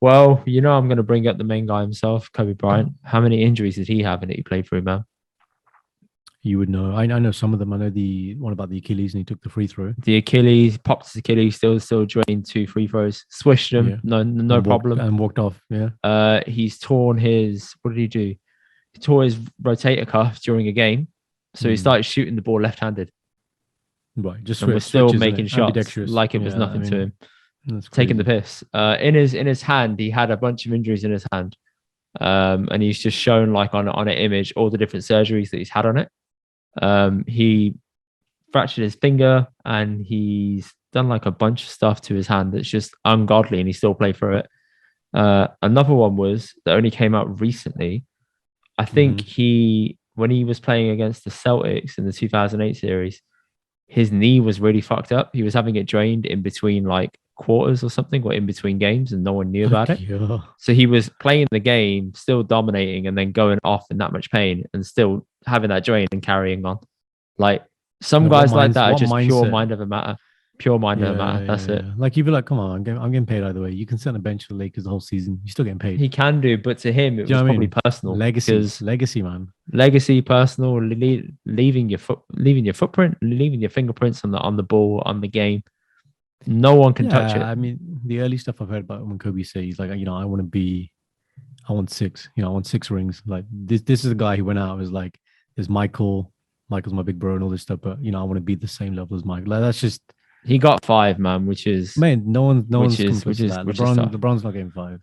Well, I'm going to bring up the main guy himself, Kobe Bryant. How many injuries did he have in it he played through, man? You would know. I know some of them. I know the one about the Achilles and he took the free throw. The Achilles, popped his Achilles, still drained two free throws, swished them, Yeah. no problem. And walked off. Yeah. He's torn his, what did he do? He tore his rotator cuff during a game. So he Mm. started shooting the ball left-handed. Right. Just And we're still switches, isn't making it? shots Ambidextrous. like it was Yeah. I nothing to mean, him, that's taking the crazy. piss. In his hand, he had a bunch of injuries in his hand. And he's just shown like on an image all the different surgeries that he's had on it. He fractured his finger and he's done like a bunch of stuff to his hand that's just ungodly, and he still played through it. Another one was that only came out recently. I think Hmm. when he was playing against the Celtics in the 2008 series, his knee was really fucked up. He was having it drained in between like quarters or something, or in between games, and no one knew about it. Okay. Yeah. So he was playing the game, still dominating, and then going off in that much pain, and still having that drain and carrying on. Like some Like guys like that are what just pure mindset? mind over matter. Pure mind over Yeah, matter. yeah, That's it. yeah. Like you'd be like, come on, I'm getting paid either way. You can sit on the bench for the Lakers the whole season. You're still getting paid. He can do, but to him, it Do you was know what I probably mean? personal Legacy, because legacy, man. legacy, personal, leaving your footprint, leaving your fingerprints on the ball, on the game. No one can touch Yeah, it. I mean, the early stuff I've heard about when Kobe says he's like, I want six, I want six rings. Like this is a guy who went out was like, there's Michael's my big bro and all this stuff, but I want to be the same level as Mike. Like that's just, He got five, man, which is man, no one's come close which to is that. which is tough. LeBron's not getting five.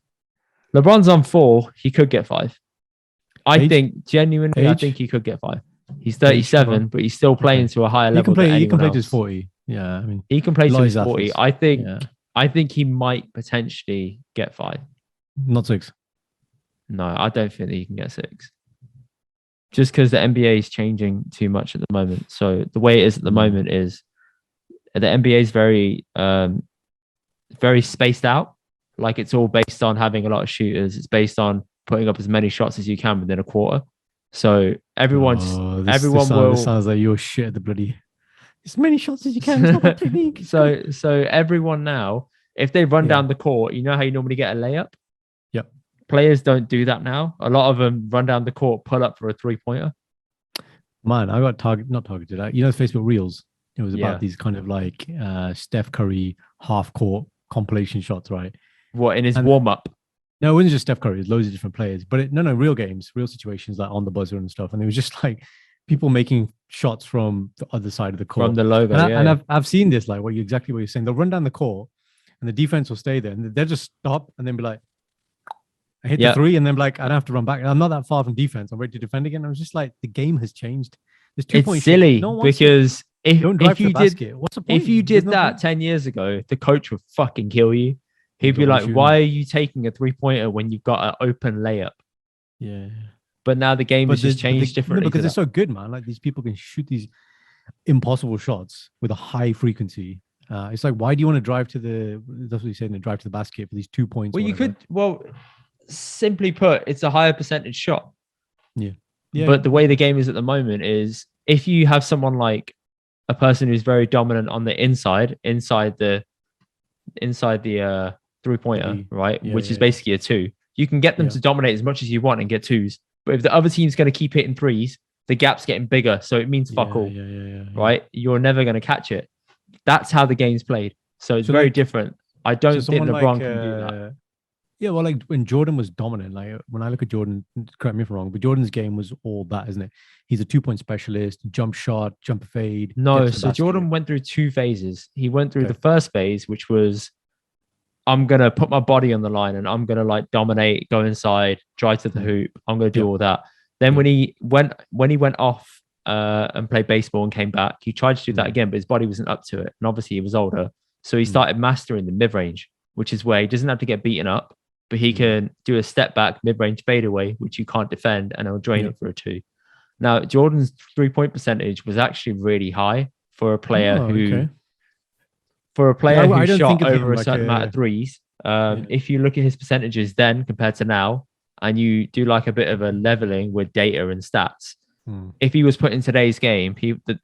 LeBron's on four. He could get five. I Age, think genuinely, I think age, he could get five. He's LeBron. 37, but he's still playing Okay. to a higher He can level than play. He can anyone play to his else. 40. Yeah, I mean, He can play a to lot of his these 40. athletes. I think Yeah, I think he might potentially get five. not six. No, I don't think that he can get six. Just because the NBA is changing too much at the moment. So the way it is at the Mm. moment is the NBA is very spaced out. Like it's all based on having a lot of shooters. It's based on putting up as many shots as you can within a quarter. So Oh, everyone this will sounds like you're shit at the bloody. As many shots as you can. It's not about technique. so everyone now, if they run Yeah. down the court, you know how you normally get a layup? Yep. Players don't do that now. A lot of them run down the court, pull up for a 3-pointer. Man, I got not targeted. Facebook Reels. It was about Yeah. these kind of like Steph Curry half court compilation shots, right? What in his And warm up? no, it wasn't just Steph Curry. It's loads of different players, but no, real games, real situations like on the buzzer and stuff. And it was just like people making shots from the other side of the From court. the logo, And, yeah. I've seen this, like exactly what you're saying. They'll run down the court and the defense will stay there and they'll just stop and then be like, I hit the three and then be like, I don't have to run back. I'm not that far from defense. I'm ready to defend again. I was just like, the game has changed. There's 2 point It's silly no because don't drive to the basket. What's the point? if you There's did no that point. 10 years ago, the coach would fucking kill you. He'd He's be always like, shooting. why are you taking a 3-pointer when you've got an open layup? Yeah. But now the game has just changed No, differently. because they're so good, man. Like these people can shoot these impossible shots with a high frequency. It's like, why do you want to drive to the? That's what you said. Drive to the basket for these 2 points. Well, simply put, it's a higher percentage shot. Yeah. But the way the game is at the moment is if you have someone like a person who's very dominant on the inside the 3-pointer, right? Which is basically a two. You can get them to dominate as much as you want and get twos. But if the other team's going to keep hitting threes, the gap's getting bigger. So it means fuck all. Right? You're never going to catch it. That's how the game's played. So it's very different. I don't think LeBron can do that. Yeah, well, like when Jordan was dominant, like when I look at Jordan, correct me if I'm wrong, but Jordan's game was all that, isn't it? He's a 2 point specialist, jump shot, jump fade. No, so Jordan went through two phases. He went through the first phase, which was I'm gonna put my body on the line and I'm gonna like dominate, go inside, drive to the hoop. I'm gonna do all that. Then when he went off and played baseball and came back, he tried to do that again, but his body wasn't up to it. And obviously he was older. So he started mastering the mid-range, which is where he doesn't have to get beaten up, but he can do a step back mid-range fadeaway, which you can't defend, and he'll drain it for a two. Now, Jordan's 3-point percentage was actually really high for a player who shot over a certain amount of threes. If you look at his percentages then compared to now, and you do like a bit of a leveling with data and stats, if he was put in today's game,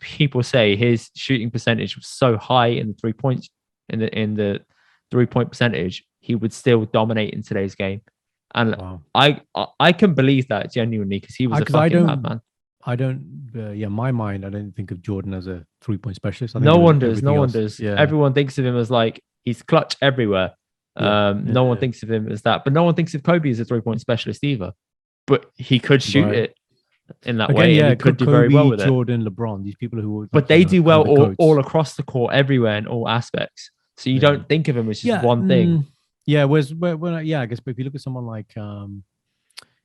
people say his shooting percentage was so high in the 3 points in the 3-point percentage he would still dominate in today's game. And Wow. I can believe that genuinely because he was a Because I fucking don't, madman. I don't, yeah, in my mind, I don't think of Jordan as a 3-point specialist. I think No of one does. No everything one else. does. Yeah. Everyone thinks of him as like he's clutch everywhere. Yeah. No one Yeah. thinks of him as that, but no one thinks of Kobe as a 3-point specialist either. But he could shoot Right. it in that Again, way, and yeah, he could do very well Kobe, with it. Jordan, LeBron, these people who, But like, you they know, do kind well of the all goats. across the court, everywhere in all aspects. So you Yeah. don't think of him as just Yeah. one thing. Yeah. Yeah, I guess, but if you look at someone like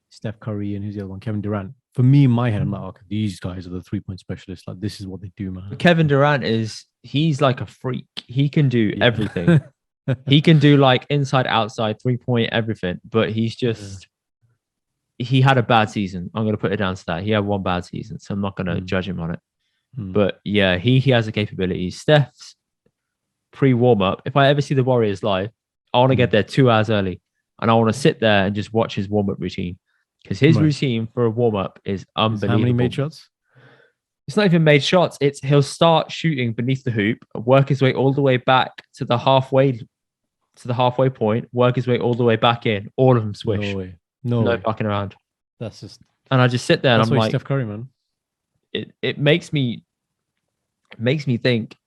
Steph Curry and who's the other one, Kevin Durant, for me, in my head, I'm like, okay, these guys are the 3-point specialists. Like, this is what they do, man. Kevin Durant he's like a freak. He can do Yeah. everything. He can do like inside, outside, 3-point, everything. But he's just he had a bad season. I'm gonna put it down to that. He had one bad season, so I'm not gonna judge him on it. But yeah, he has the capability. Steph's pre-warm up. If I ever see the Warriors live, I want to get there 2 hours early, and I want to sit there and just watch his warm up routine because his routine for a warm up is unbelievable. How many made shots? It's not even made shots. It's he'll start shooting beneath the hoop, work his way all the way back to the halfway point, work his way all the way back in. All of them swish. No way. No fucking around. That's just. And I just sit there and That's I'm why like, Steph Curry, man. It makes me think,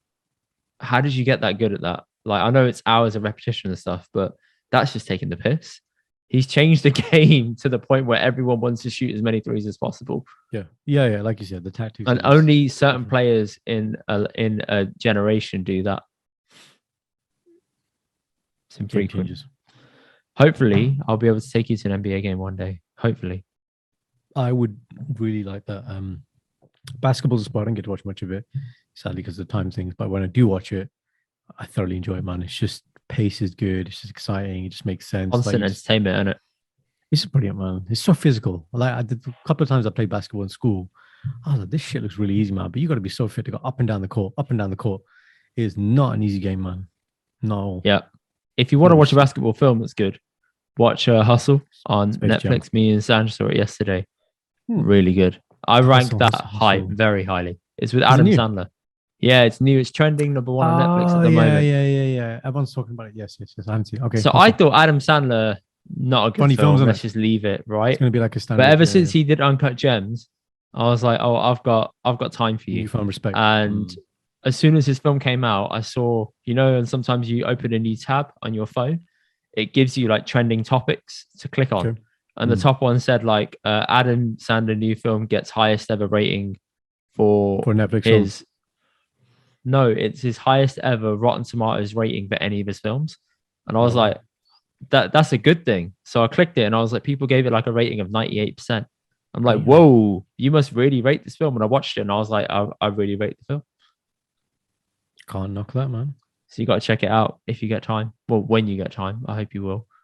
how did you get that good at that? Like, I know it's hours of repetition and stuff, but that's just taking the piss. He's changed the game to the point where everyone wants to shoot as many threes as possible. Yeah. Like you said, the tactics. And only certain players in a generation do that. It's infrequent. Hopefully, I'll be able to take you to an NBA game one day. Hopefully. I would really like that. Basketball's a sport. I don't get to watch much of it, sadly, because of the time things. But when I do watch it, I thoroughly enjoy it, man. It's just pace is good. It's just exciting. It just makes sense. Constant entertainment, isn't it? It's brilliant, man. It's so physical. Like I did a couple of times I played basketball in school. I was like, this shit looks really easy, man. But you got to be so fit to go up and down the court, up and down the court. It is not an easy game, man. No. Yeah. If you want to watch a basketball film that's good, watch Hustle on Netflix. Jam. Me and Sanj saw it yesterday. Really good. I rank that high, very highly. It's with Adam Sandler. Yeah, it's new. It's trending #1 on Netflix at the moment. Yeah. Everyone's talking about it. Yes. I haven't seen it. Okay. So I thought Adam Sandler, not a good funny film. Let's just leave it, right? It's going to be like a standard. But ever since he did Uncut Gems, I was like, oh, I've got time for you. You found respect. And as soon as his film came out, I saw, and sometimes you open a new tab on your phone, it gives you like trending topics to click on. Sure. And the top one said like Adam Sandler new film gets highest ever rating for Netflix his film. No, it's his highest ever Rotten Tomatoes rating for any of his films. And I was like, that's a good thing. So I clicked it and I was like, people gave it like a rating of 98%. I'm like, whoa, you must really rate this film. And I watched it and I was like, I really rate the film. Can't knock that, man. So you got to check it out if you get time. Well, when you get time, I hope you will.